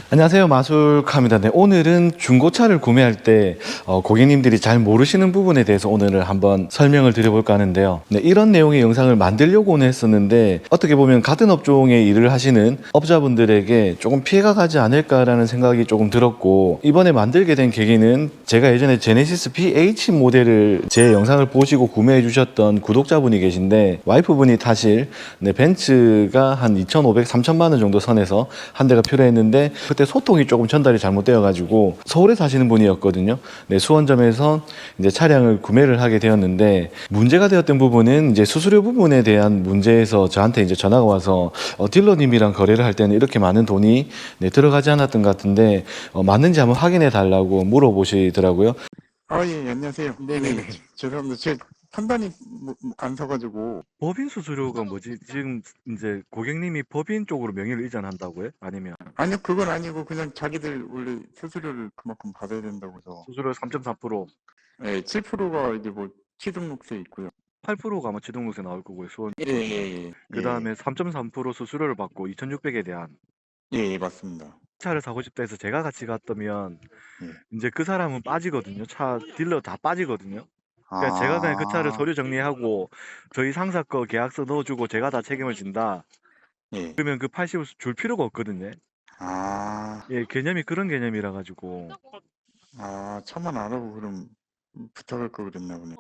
안녕하세요, 마술카입니다. 네, 오늘은 중고차를 구매할 때 고객님들이 잘 모르시는 부분에 대해서 오늘 한번 설명을 드려볼까 하는데요. 네, 이런 내용의 영상을 만들려고는 했었는데 어떻게 보면 같은 업종에 일을 하시는 업자분들에게 조금 피해가 가지 않을까라는 생각이 조금 들었고, 이번에 만들게 된 계기는 제가 예전에 제네시스 PH 모델을 제 영상을 보시고 구매해 주셨던 구독자분이 계신데, 와이프분이 타실 벤츠가 한 2,500, 3천만 원 정도 선에서 한 대가 필요했는데, 그때 소통이 조금 전달이 잘못되어 가지고 서울에 사시는 분이었거든요. 네, 수원점에서 이제 차량을 구매를 하게 되었는데, 문제가 되었던 부분은 이제 수수료 부분에 대한 문제에서 저한테 이제 전화가 와서 딜러님이랑 거래를 할 때는 이렇게 많은 돈이 들어가지 않았던 것 같은데 맞는지 한번 확인해 달라고 물어보시더라고요. 예, 안녕하세요. 네네네. 죄송합니다. 제 판단이 안 서가지고. 법인 수수료가 뭐지? 지금 이제 고객님이 법인 쪽으로 명의를 이전한다고요? 아니면 아니요, 그건 아니고, 그냥 자기들 원래 수수료를 그만큼 받아야 된다고 해서. 수수료 3.4%, 네, 7%가 이제 뭐, 취등록세 있고요. 8%가 아마 지동록세 나올 거고요. 수원. 예, 예, 그 예. 다음에 3.3% 수수료를 받고 2,600에 대한 예, 예, 맞습니다. 차를 사고 싶다 해서 제가 같이 갔다면 예. 이제 그 사람은 빠지거든요. 차 딜러 다 빠지거든요. 그러니까 제가 그냥 그 차를 아, 서류 정리하고 저희 상사 거 계약서 넣어주고 제가 다 책임을 진다. 예. 그러면 그 80을 줄 필요가 없거든요. 아, 예, 개념이 그런 개념이라 가지고. 차만 알아보고 그럼 부탁할 걸 그랬나 보네.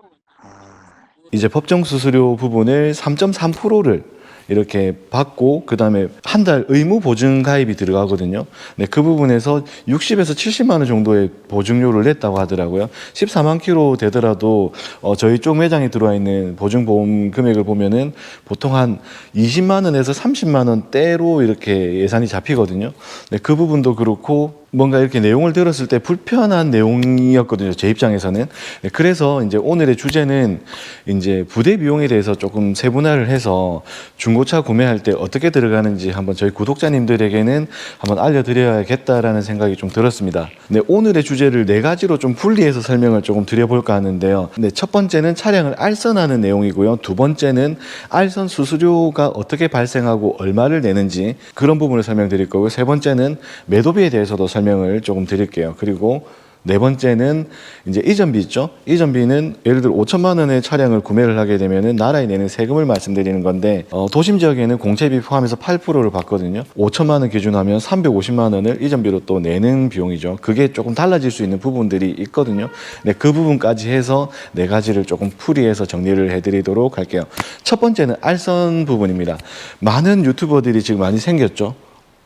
이제 법정 수수료 부분을 3.3%를 이렇게 받고, 그 다음에 한 달 의무 보증 가입이 들어가거든요. 네, 그 부분에서 60에서 70만 원 정도의 보증료를 냈다고 하더라고요. 14만 킬로 되더라도 저희 쪽 매장에 들어와 있는 보증보험 금액을 보면은 보통 한 20만 원에서 30만 원대로 이렇게 예산이 잡히거든요. 네, 그 부분도 그렇고 뭔가 이렇게 내용을 들었을 때 불편한 내용이었거든요, 제 입장에서는. 네, 그래서 이제 오늘의 주제는 이제 부대 비용에 대해서 조금 세분화를 해서 중고차 구매할 때 어떻게 들어가는지 한번 저희 구독자님들에게는 한번 알려드려야겠다라는 생각이 좀 들었습니다. 네, 오늘의 주제를 네 가지로 좀 분리해서 설명을 조금 드려볼까 하는데요. 네, 첫 번째는 차량을 알선하는 내용이고요. 두 번째는 알선 수수료가 어떻게 발생하고 얼마를 내는지 그런 부분을 설명드릴 거고요. 세 번째는 매도비에 대해서도 설명을 조금 드릴게요. 그리고 네 번째는 이제 이전비 있죠. 이전비는 예를 들어 5천만 원의 차량을 구매를 하게 되면은 나라에 내는 세금을 말씀드리는 건데, 도심 지역에는 공채비 포함해서 8%를 받거든요. 5천만 원 기준하면 350만 원을 이전비로 또 내는 비용이죠. 그게 조금 달라질 수 있는 부분들이 있거든요. 네, 그 부분까지 해서 네 가지를 조금 풀이해서 정리를 해드리도록 할게요. 첫 번째는 알선 부분입니다. 많은 유튜버들이 지금 많이 생겼죠.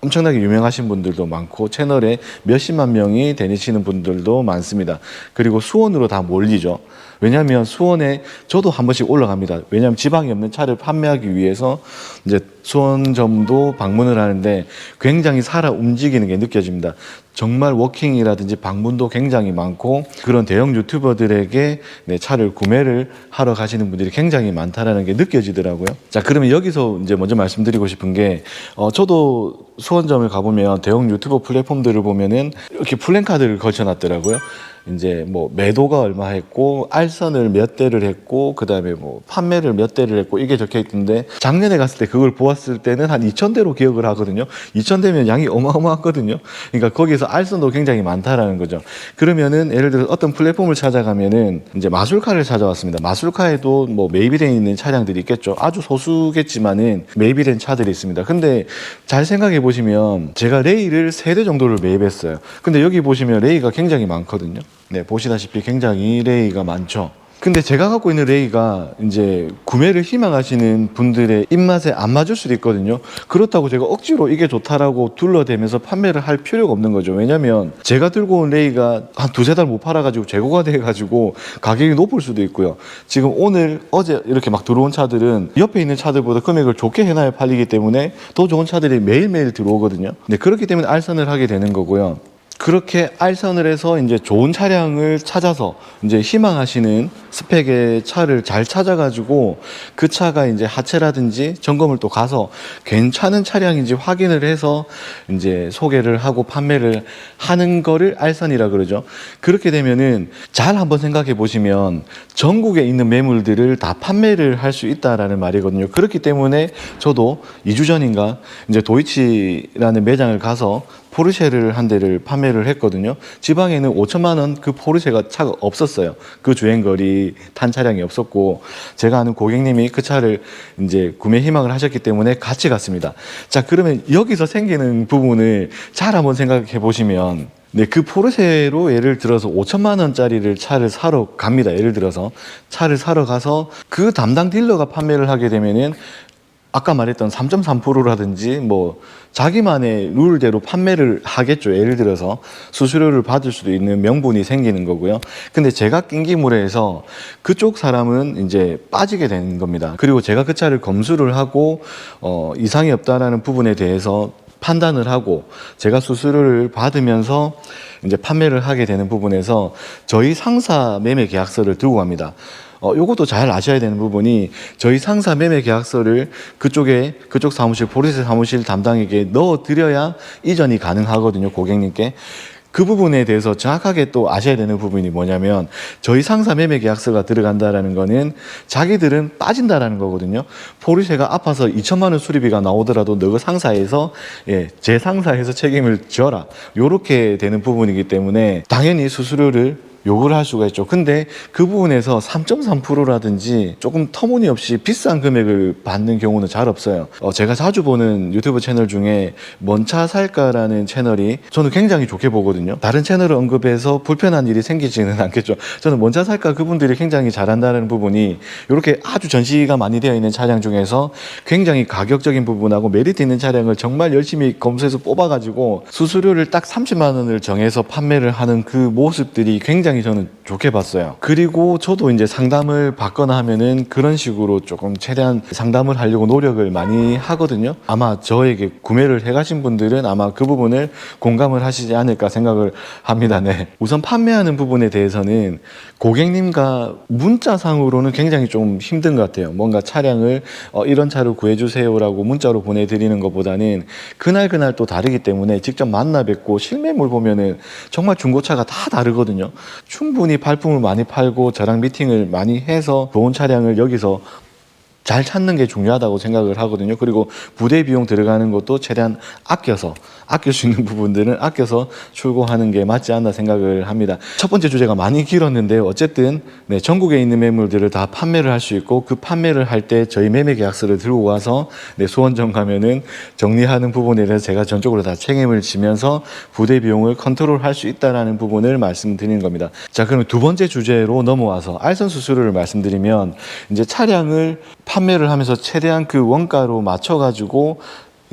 엄청나게 유명하신 분들도 많고 채널에 몇십만 명이 다니시는 분들도 많습니다. 그리고 수원으로 다 몰리죠. 왜냐하면 수원에 저도 한 번씩 올라갑니다. 왜냐하면 지방에 없는 차를 판매하기 위해서 이제 수원점도 방문을 하는데 굉장히 살아 움직이는 게 느껴집니다. 정말 워킹이라든지 방문도 굉장히 많고, 그런 대형 유튜버들에게 차를 구매를 하러 가시는 분들이 굉장히 많다라는 게 느껴지더라고요. 자, 그러면 여기서 이제 먼저 말씀드리고 싶은 게, 저도 수원점을 가보면 대형 유튜버 플랫폼들을 보면은 이렇게 플랜카드를 걸쳐놨더라고요. 이제 뭐 매도가 얼마 했고, 알선을 몇 대를 했고, 그 다음에 뭐 판매를 몇 대를 했고, 이게 적혀 있던데, 작년에 갔을 때 그걸 보았을 때는 한 2,000대로 기억을 하거든요. 2,000대면 양이 어마어마하거든요. 그러니까 거기서 알선도 굉장히 많다라는 거죠. 그러면은 예를 들어 어떤 플랫폼을 찾아가면은 이제 마술카를 찾아왔습니다. 마술카에도 뭐 매입이 있는 차량들이 있겠죠. 아주 소수겠지만은 매입이 된 차들이 있습니다. 근데 잘 생각해 보시면 제가 레이를 3대 정도를 매입했어요. 근데 여기 보시면 레이가 굉장히 많거든요. 네, 보시다시피 굉장히 레이가 많죠. 근데 제가 갖고 있는 레이가 이제 구매를 희망하시는 분들의 입맛에 안 맞을 수도 있거든요. 그렇다고 제가 억지로 이게 좋다라고 둘러대면서 판매를 할 필요가 없는 거죠. 왜냐면 제가 들고 온 레이가 한 두세 달 못 팔아가지고 재고가 돼가지고 가격이 높을 수도 있고요. 지금 오늘 어제 이렇게 막 들어온 차들은 옆에 있는 차들보다 금액을 좋게 해놔야 팔리기 때문에 더 좋은 차들이 매일매일 들어오거든요. 네, 그렇기 때문에 알선을 하게 되는 거고요. 그렇게 알선을 해서 이제 좋은 차량을 찾아서 이제 희망하시는 스펙의 차를 잘 찾아가지고 그 차가 이제 하체라든지 점검을 또 가서 괜찮은 차량인지 확인을 해서 이제 소개를 하고 판매를 하는 거를 알선이라 그러죠. 그렇게 되면은 잘 한번 생각해 보시면 전국에 있는 매물들을 다 판매를 할 수 있다라는 말이거든요. 그렇기 때문에 저도 2주 전인가 이제 도이치라는 매장을 가서 포르쉐를 한 대를 판매를 했거든요. 지방에는 5천만 원 그 포르쉐가 차가 없었어요. 그 주행거리 탄 차량이 없었고, 제가 아는 고객님이 그 차를 이제 구매 희망을 하셨기 때문에 같이 갔습니다. 자, 그러면 여기서 생기는 부분을 잘 한번 생각해 보시면, 네, 그 포르쉐로 예를 들어서 5천만 원짜리를 차를 사러 갑니다. 예를 들어서 차를 사러 가서 그 담당 딜러가 판매를 하게 되면은 아까 말했던 3.3%라든지 뭐 자기만의 룰대로 판매를 하겠죠. 예를 들어서 수수료를 받을 수도 있는 명분이 생기는 거고요. 근데 제가 낀 기물에서 그쪽 사람은 이제 빠지게 되는 겁니다. 그리고 제가 그 차를 검수를 하고 이상이 없다라는 부분에 대해서 판단을 하고 제가 수수료를 받으면서 이제 판매를 하게 되는 부분에서 저희 상사 매매 계약서를 들고 갑니다. 요것도 잘 아셔야 되는 부분이, 저희 상사 매매 계약서를 그쪽 사무실, 포르쉐 사무실 담당에게 넣어드려야 이전이 가능하거든요, 고객님께. 그 부분에 대해서 정확하게 또 아셔야 되는 부분이 뭐냐면, 저희 상사 매매 계약서가 들어간다라는 거는 자기들은 빠진다라는 거거든요. 포르쉐가 아파서 2천만 원 수리비가 나오더라도 너 상사에서, 제 상사에서 책임을 져라, 요렇게 되는 부분이기 때문에 당연히 수수료를 요구를 할 수가 있죠. 근데 그 부분에서 3.3%라든지 조금 터무니없이 비싼 금액을 받는 경우는 잘 없어요. 제가 자주 보는 유튜브 채널 중에 뭔 차 살까라는 채널이 저는 굉장히 좋게 보거든요. 다른 채널을 언급해서 불편한 일이 생기지는 않겠죠. 저는 뭔 차 살까 그분들이 굉장히 잘한다는 부분이, 이렇게 아주 전시가 많이 되어 있는 차량 중에서 굉장히 가격적인 부분하고 메리트 있는 차량을 정말 열심히 검수해서 뽑아가지고 수수료를 딱 30만 원을 정해서 판매를 하는 그 모습들이 굉장히 저는 좋게 봤어요. 그리고 저도 이제 상담을 받거나 하면은 그런 식으로 조금 최대한 상담을 하려고 노력을 많이 하거든요. 아마 저에게 구매를 해가신 분들은 아마 그 부분을 공감을 하시지 않을까 생각을 합니다. 네. 우선 판매하는 부분에 대해서는 고객님과 문자상으로는 굉장히 좀 힘든 것 같아요. 뭔가 차량을 이런 차를 구해주세요라고 문자로 보내드리는 것보다는 그날 또 다르기 때문에 직접 만나 뵙고 실매물 보면은 정말 중고차가 다 다르거든요. 충분히 발품을 많이 팔고 저랑 미팅을 많이 해서 좋은 차량을 여기서 잘 찾는 게 중요하다고 생각을 하거든요. 그리고 부대 비용 들어가는 것도 최대한 아껴서, 아낄 수 있는 부분들은 아껴서 출고하는 게 맞지 않나 생각을 합니다. 첫 번째 주제가 많이 길었는데 어쨌든 네, 전국에 있는 매물들을 다 판매를 할 수 있고, 그 판매를 할 때 저희 매매 계약서를 들고 가서 수원점 가면은 정리하는 부분에 대해서 제가 전적으로 다 책임을 지면서 부대 비용을 컨트롤할 수 있다는 부분을 말씀드리는 겁니다. 자, 그럼 두 번째 주제로 넘어와서 알선 수수료를 말씀드리면, 이제 차량을 판매를 하면서 최대한 그 원가로 맞춰가지고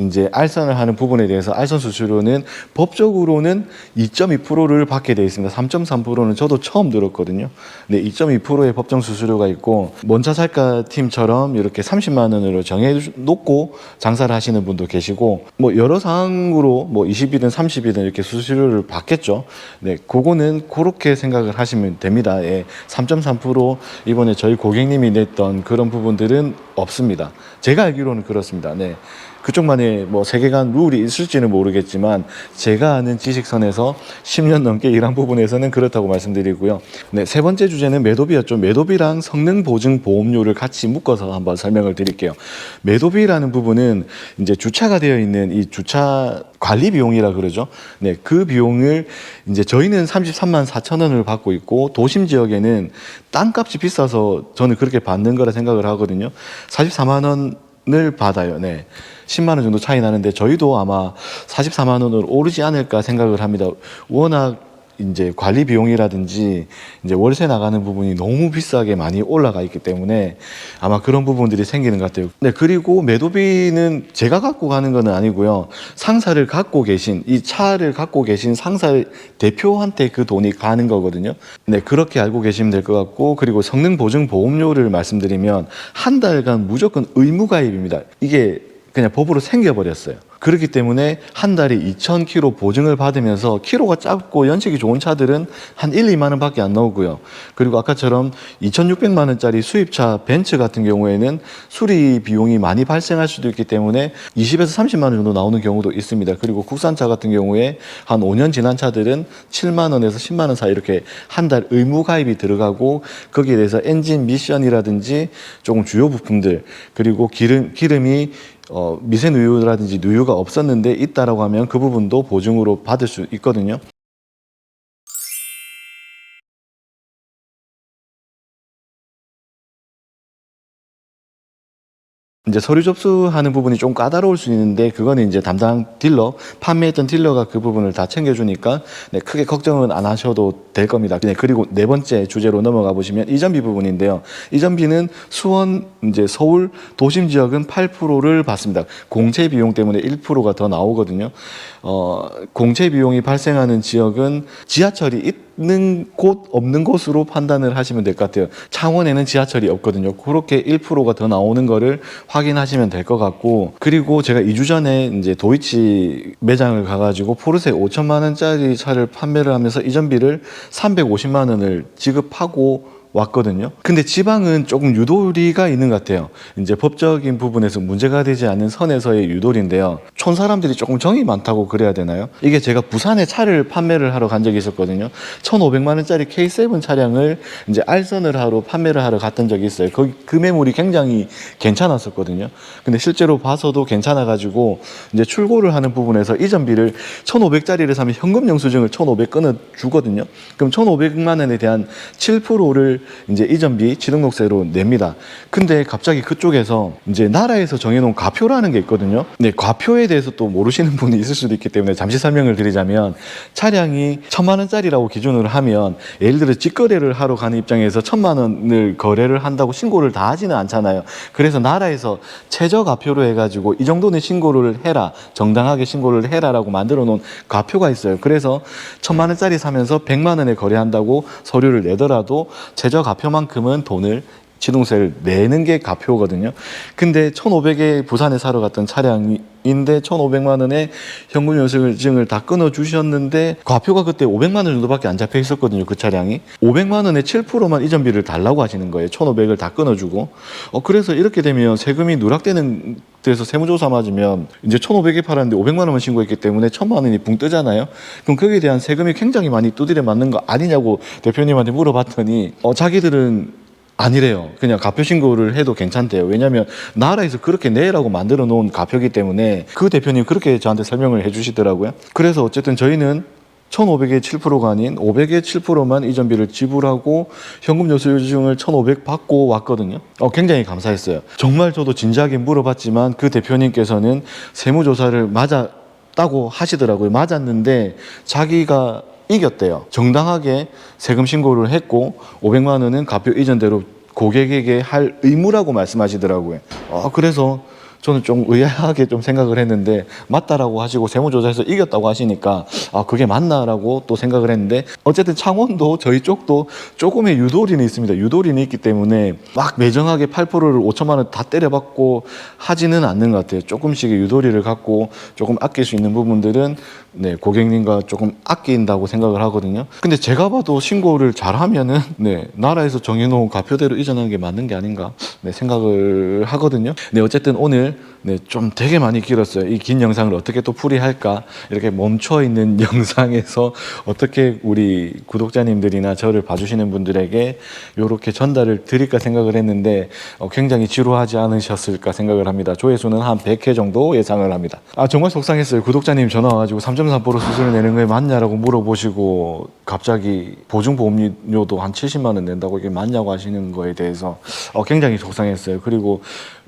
이제 알선을 하는 부분에 대해서 알선 수수료는 법적으로는 2.2%를 받게 되어 있습니다. 3.3%는 저도 처음 들었거든요. 네, 2.2%의 법정 수수료가 있고, 먼저 살까 팀처럼 이렇게 30만 원으로 정해놓고 장사를 하시는 분도 계시고, 뭐 여러 상황으로 뭐 20이든 30이든 이렇게 수수료를 받겠죠. 네, 그거는 그렇게 생각을 하시면 됩니다. 3.3% 이번에 저희 고객님이 냈던 그런 부분들은 없습니다. 제가 알기로는 그렇습니다. 네. 그쪽만의 뭐 세계관 룰이 있을지는 모르겠지만 제가 아는 지식선에서 10년 넘게 일한 부분에서는 그렇다고 말씀드리고요. 네, 세 번째 주제는 매도비였죠. 매도비랑 성능 보증 보험료를 같이 묶어서 한번 설명을 드릴게요. 매도비라는 부분은 이제 주차가 되어 있는 이 주차 관리 비용이라 그러죠. 네, 그 비용을 이제 저희는 33만 4천 원을 받고 있고, 도심 지역에는 땅값이 비싸서 저는 그렇게 받는 거라 생각을 하거든요. 44만 원을 받아요. 네. 10만 원 정도 차이 나는데 저희도 아마 44만 원으로 오르지 않을까 생각을 합니다. 워낙 이제 관리 비용이라든지 이제 월세 나가는 부분이 너무 비싸게 많이 올라가 있기 때문에 아마 그런 부분들이 생기는 것 같아요. 네, 그리고 매도비는 제가 갖고 가는 건 아니고요. 상사를 갖고 계신, 이 차를 갖고 계신 상사 대표한테 그 돈이 가는 거거든요. 네, 그렇게 알고 계시면 될 것 같고, 그리고 성능 보증 보험료를 말씀드리면 한 달간 무조건 의무 가입입니다. 이게 그냥 법으로 생겨버렸어요. 그렇기 때문에 한 달에 2,000km 보증을 받으면서, 키로가 짧고 연식이 좋은 차들은 한 1, 2만 원밖에 안 나오고요. 그리고 아까처럼 2,600만 원짜리 수입차 벤츠 같은 경우에는 수리 비용이 많이 발생할 수도 있기 때문에 20에서 30만 원 정도 나오는 경우도 있습니다. 그리고 국산차 같은 경우에 한 5년 지난 차들은 7만 원에서 10만 원 사이 이렇게 한 달 의무 가입이 들어가고, 거기에 대해서 엔진 미션이라든지 조금 주요 부품들, 그리고 기름이 미세 누유라든지 누유가 없었는데 있다라고 하면 그 부분도 보증으로 받을 수 있거든요. 이제 서류 접수하는 부분이 좀 까다로울 수 있는데 그거는 이제 담당 딜러, 판매했던 딜러가 그 부분을 다 챙겨주니까 네, 크게 걱정은 안 하셔도 될 겁니다. 네, 그리고 네 번째 주제로 넘어가 보시면 이전비 부분인데요. 이전비는 수원, 이제 서울 도심 지역은 8%를 받습니다. 공채 비용 때문에 1%가 더 나오거든요. 공채 비용이 발생하는 지역은 지하철이 있는 곳, 없는 곳으로 판단을 하시면 될 것 같아요. 창원에는 지하철이 없거든요. 그렇게 1%가 더 나오는 거를 확인하시면 될 것 같고, 그리고 제가 2주 전에 이제 도이치 매장을 가가지고 포르쉐 5천만 원짜리 차를 판매를 하면서 이전비를 350만 원을 지급하고 왔거든요. 근데 지방은 조금 유도리가 있는 것 같아요. 이제 법적인 부분에서 문제가 되지 않는 선에서의 유도리인데요. 촌 사람들이 조금 정이 많다고 그래야 되나요? 이게 제가 부산에 차를 판매를 하러 간 적이 있었거든요. 1,500만 원짜리 K7 차량을 이제 알선을 하러 판매를 하러 갔던 적이 있어요. 거기 그 매물이 굉장히 괜찮았었거든요. 근데 실제로 봐서도 괜찮아가지고 이제 출고를 하는 부분에서 이전비를 1,500짜리를 사면 현금 영수증을 1,500 끊어 주거든요. 그럼 1,500만 원에 대한 7%를 이제 이전비 취등록세로 냅니다. 근데 갑자기 그쪽에서 이제 나라에서 정해놓은 과표라는 게 있거든요. 네, 과표에 대해서 또 모르시는 분이 있을 수도 있기 때문에 잠시 설명을 드리자면, 차량이 1,000만 원짜리라고 기준으로 하면 예를 들어 직거래를 하러 가는 입장에서 1,000만 원을 거래를 한다고 신고를 다 하지는 않잖아요. 그래서 나라에서 최저 과표로 해가지고 이 정도는 신고를 해라, 정당하게 신고를 해라라고 만들어 놓은 과표가 있어요. 그래서 1,000만 원짜리 사면서 100만 원에 거래한다고 서류를 내더라도 최저 과표만큼은 돈을, 취등세를 내는 게 과표거든요. 근데 1,500에 부산에 사러 갔던 차량인데 1,500만 원에 현금 영수증을 다 끊어 주셨는데 과표가 그때 500만 원 정도밖에 안 잡혀 있었거든요. 그 차량이 500만 원에 7%만 이전비를 달라고 하시는 거예요. 1,500을 다 끊어주고. 그래서 이렇게 되면 세금이 누락되는 데서 세무조사 맞으면 이제 1,500에 팔았는데 500만 원만 신고했기 때문에 1,000만 원이 붕 뜨잖아요. 그럼 거기에 대한 세금이 굉장히 많이 두드려 맞는 거 아니냐고 대표님한테 물어봤더니 자기들은 아니래요. 그냥 과표 신고를 해도 괜찮대요. 왜냐하면 나라에서 그렇게 내라고 만들어 놓은 과표이기 때문에. 그 대표님 그렇게 저한테 설명을 해주시더라고요. 그래서 어쨌든 저희는 1,500의 7%가 아닌 500의 7%만 이전비를 지불하고 현금 영수증을 1,500 받고 왔거든요. 굉장히 감사했어요. 정말 저도 진지하게 물어봤지만 그 대표님께서는 세무조사를 맞았다고 하시더라고요. 맞았는데 자기가 이겼대요. 정당하게 세금 신고를 했고 500만 원은 과표 이전대로 고객에게 할 의무라고 말씀하시더라고요. 그래서 저는 좀 의아하게 좀 생각을 했는데 맞다라고 하시고 세무조사에서 이겼다고 하시니까 그게 맞나라고 또 생각을 했는데, 어쨌든 창원도 저희 쪽도 조금의 유도리는 있습니다. 유도리는 있기 때문에 막 매정하게 8%를 5천만 원 다 때려받고 하지는 않는 것 같아요. 조금씩의 유도리를 갖고 조금 아낄 수 있는 부분들은 네, 고객님과 조금 아낀다고 생각을 하거든요. 근데 제가 봐도 신고를 잘하면은 네, 나라에서 정해놓은 과표대로 이전하는 게 맞는 게 아닌가 네, 생각을 하거든요. 네, 어쨌든 오늘 네, 좀 되게 많이 길었어요. 이 긴 영상을 어떻게 또 풀이할까, 이렇게 멈춰 있는 영상에서 어떻게 우리 구독자님들이나 저를 봐주시는 분들에게 이렇게 전달을 드릴까 생각을 했는데 굉장히 지루하지 않으셨을까 생각을 합니다. 조회수는 한 100회 정도 예상을 합니다. 정말 속상했어요. 구독자님 전화 와가지고 3.3% 수수료 내는 게 맞냐라고 물어보시고 갑자기 보증보험료도 한 70만 원 낸다고 이게 맞냐고 하시는 거에 대해서 굉장히 속상했어요. 그리고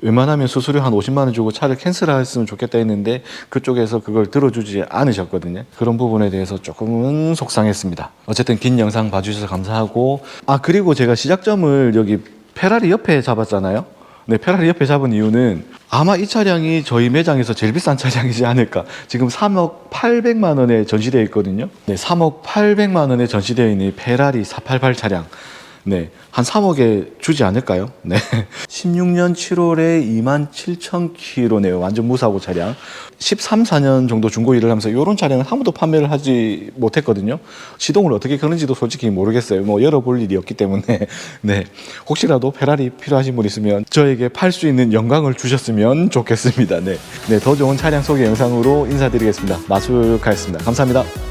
웬만하면 수수료 한 50만 원 주고 차를 캔슬했으면 좋겠다 했는데 그쪽에서 그걸 들어주지 않으셨거든요. 그런 부분에 대해서 조금은 속상했습니다. 어쨌든 긴 영상 봐주셔서 감사하고, 그리고 제가 시작점을 여기 페라리 옆에 잡았잖아요. 네, 페라리 옆에 잡은 이유는 아마 이 차량이 저희 매장에서 제일 비싼 차량이지 않을까. 지금 3억 800만 원에 전시되어 있거든요. 네, 3억 800만 원에 전시되어 있는 이 페라리 488 차량. 네, 한 3억에 주지 않을까요? 네. 16년 7월에 27,000km네요. 완전 무사고 차량. 13, 14년 정도 중고 일을 하면서 이런 차량은 한 번도 판매를 하지 못했거든요. 시동을 어떻게 거는지도 솔직히 모르겠어요. 뭐 열어볼 일이 없기 때문에. 네. 혹시라도 페라리 필요하신 분 있으면 저에게 팔 수 있는 영광을 주셨으면 좋겠습니다. 네. 네, 더 좋은 차량 소개 영상으로 인사드리겠습니다. 마술카였습니다. 감사합니다.